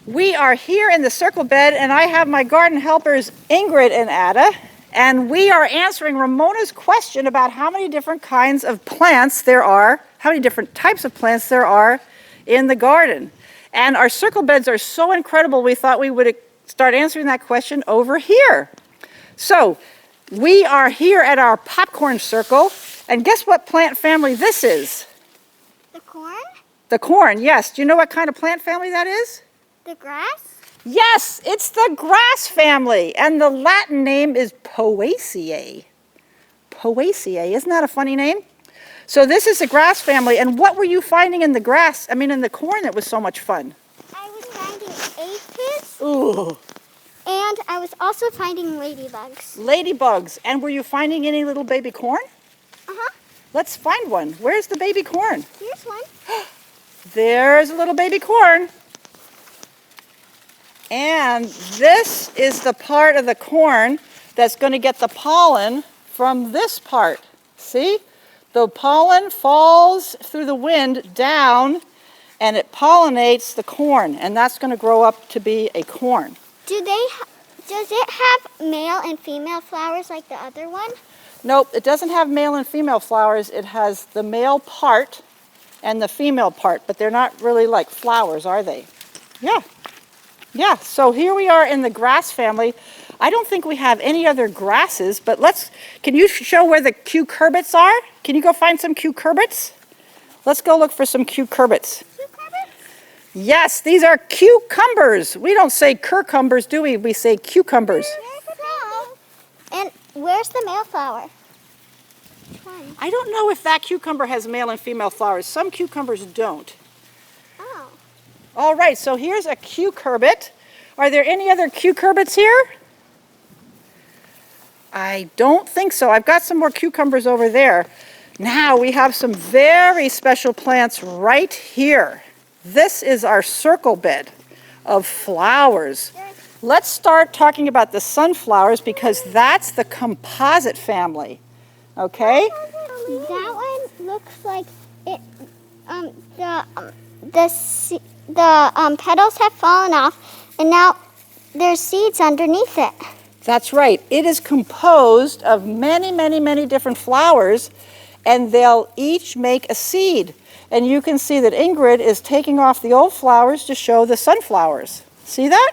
We are here in the circle bed, and I have my garden helpers Ingrid and Ada, and we are answering Ramona's question about how many different kinds of plants there are, how many different types of plants there are in the garden. And our circle beds are so incredible, we thought we would start answering that question over here. So we are here at our popcorn circle, and guess what plant family this is? The corn? The corn, yes. Do you know what kind of plant family that is? The grass? Yes, it's the grass family, and the Latin name is Poaceae. Poaceae, isn't that a funny name? So this is the grass family, and what were you finding in the grass, in the corn that was so much fun? I was finding aphids. Ooh. And I was also finding ladybugs. Ladybugs, and were you finding any little baby corn? Uh-huh. Let's find one. Where's the baby corn? Here's one. There's a little baby corn. And this is the part of the corn that's going to get the pollen from this part. See? The pollen falls through the wind down and it pollinates the corn, and that's going to grow up to be a corn. Does it have male and female flowers like the other one? Nope, it doesn't have male and female flowers. It has the male part and the female part, but they're not really like flowers, are they? Yeah. Yeah, so here we are in the grass family. I don't think we have any other grasses, but can you show where the cucurbits are? Can you go find some cucurbits? Let's go look for some cucurbits. Cucurbits? Yes, these are cucumbers. We don't say cucumbers, do we? We say cucumbers. And where's the male flower? Which one? I don't know if that cucumber has male and female flowers. Some cucumbers don't. Oh. All right, so here's a cucurbit. Are there any other cucurbits here? I don't think so. I've got some more cucumbers over there. Now we have some very special plants right here. This is our circle bed of flowers. Let's start talking about the sunflowers because that's the composite family. Okay? That one looks like it. The petals have fallen off, and now there's seeds underneath it. That's right. It is composed of many, many, many different flowers, and they'll each make a seed. And you can see that Ingrid is taking off the old flowers to show the sunflowers. See that?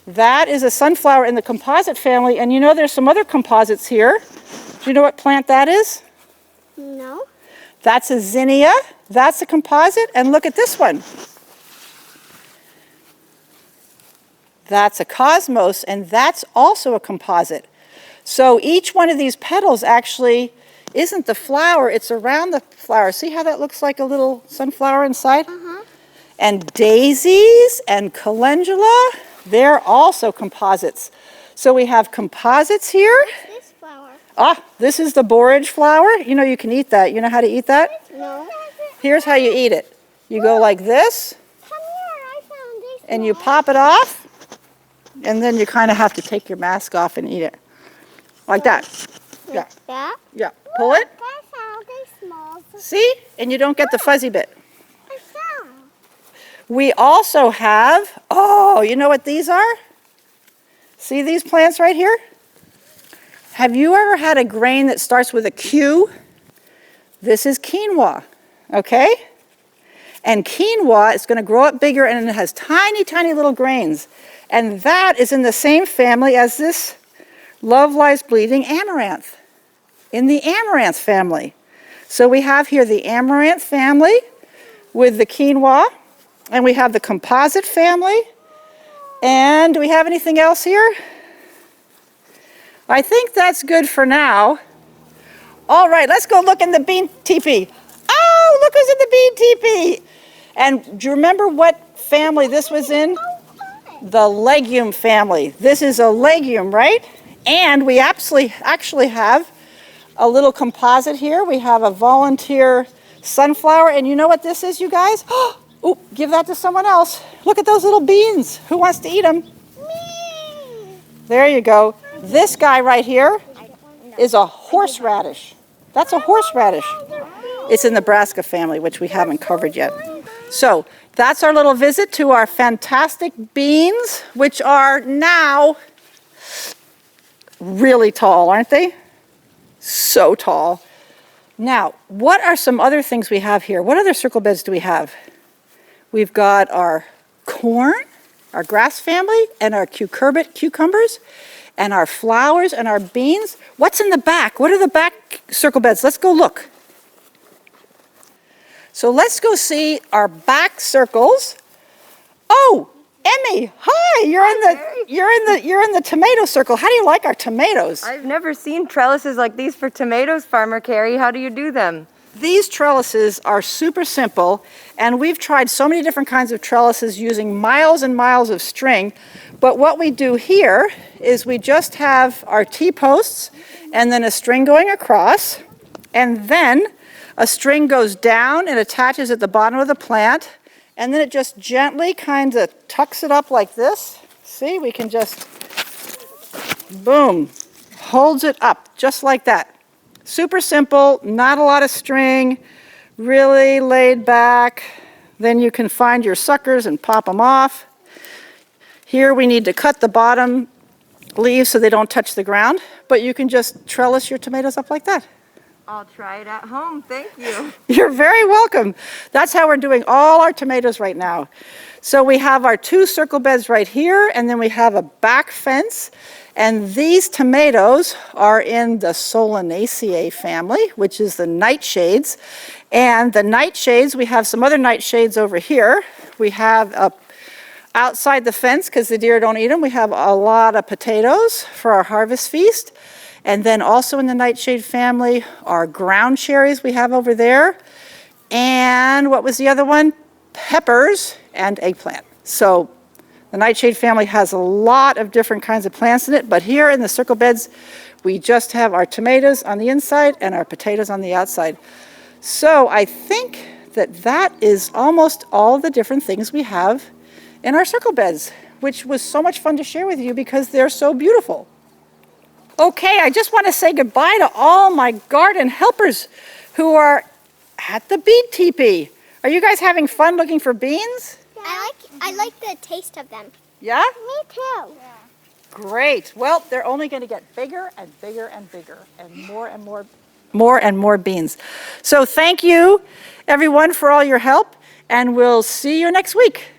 That is a sunflower in the composite family, and you know there's some other composites here. Do you know what plant that is? No. That's a zinnia. That's a composite, and look at this one. That's a cosmos, and that's also a composite. So each one of these petals actually isn't the flower, it's around the flower. See how that looks like a little sunflower inside? Uh-huh. And daisies and calendula, they're also composites. So we have composites here. What's this flower? This is the borage flower. You know you can eat that. You know how to eat that? No. Here's how you eat it. You go like this, Come here, I found this and you one. pop it off, and then you kind of have to take your mask off and eat it. Like that. Yeah. Like that? Yeah. Pull it. I found a small. See? And you don't get the fuzzy bit. I found. We also have, you know what these are? See these plants right here? Have you ever had a grain that starts with a Q? This is quinoa, okay? And quinoa is going to grow up bigger, and it has tiny, tiny little grains. And that is in the same family as this Love Lies Bleeding amaranth, in the amaranth family. So we have here the amaranth family with the quinoa, and we have the composite family. And do we have anything else here? I think that's good for now. All right, let's go look in the bean teepee. Oh, look who's in the bean teepee. And do you remember what family this was in? The legume family. This is a legume, right? And we actually have a little composite here. We have a volunteer sunflower. And you know what this is, you guys? Oh, give that to someone else. Look at those little beans. Who wants to eat them? Me. There you go. This guy right here is a horseradish. That's a horseradish. It's in the brassica family, which we haven't covered yet. So that's our little visit to our fantastic beans, which are now really tall, aren't they? So tall. Now, what are some other things we have here? What other circle beds do we have? We've got our corn, our grass family, and our cucurbit cucumbers, and our flowers and our beans. What's in the back? What are the back circle beds? Let's go look. So let's go see our back circles. Oh, Emmy, hi! You're in the tomato circle. How do you like our tomatoes? I've never seen trellises like these for tomatoes, Farmer Carrie. How do you do them? These trellises are super simple, and we've tried so many different kinds of trellises using miles and miles of string. But what we do here is we just have our T-posts and then a string going across, and then a string goes down and attaches at the bottom of the plant, and then it just gently kind of tucks it up like this. See, we can just, boom, holds it up just like that. Super simple, not a lot of string, really laid back. Then you can find your suckers and pop them off. Here we need to cut the bottom leaves so they don't touch the ground, but you can just trellis your tomatoes up like that. I'll try it at home. Thank you. You're very welcome. That's how we're doing all our tomatoes right now. So we have our 2 circle beds right here, and then we have a back fence. And these tomatoes are in the solanaceae family, which is the nightshades. And the nightshades, we have some other nightshades over here. We have outside the fence, because the deer don't eat them, we have a lot of potatoes for our harvest feast. And then also in the nightshade family are ground cherries we have over there. And what was the other one? Peppers and eggplant. So the nightshade family has a lot of different kinds of plants in it, but here in the circle beds, we just have our tomatoes on the inside and our potatoes on the outside. So I think that is almost all the different things we have in our circle beds, which was so much fun to share with you because they're so beautiful. Okay, I just want to say goodbye to all my garden helpers who are at the beet teepee. Are you guys having fun looking for beans? I like the taste of them. Yeah? Me too. Yeah. Great. Well, they're only going to get bigger and bigger and bigger and more beans. So thank you, everyone, for all your help, and we'll see you next week.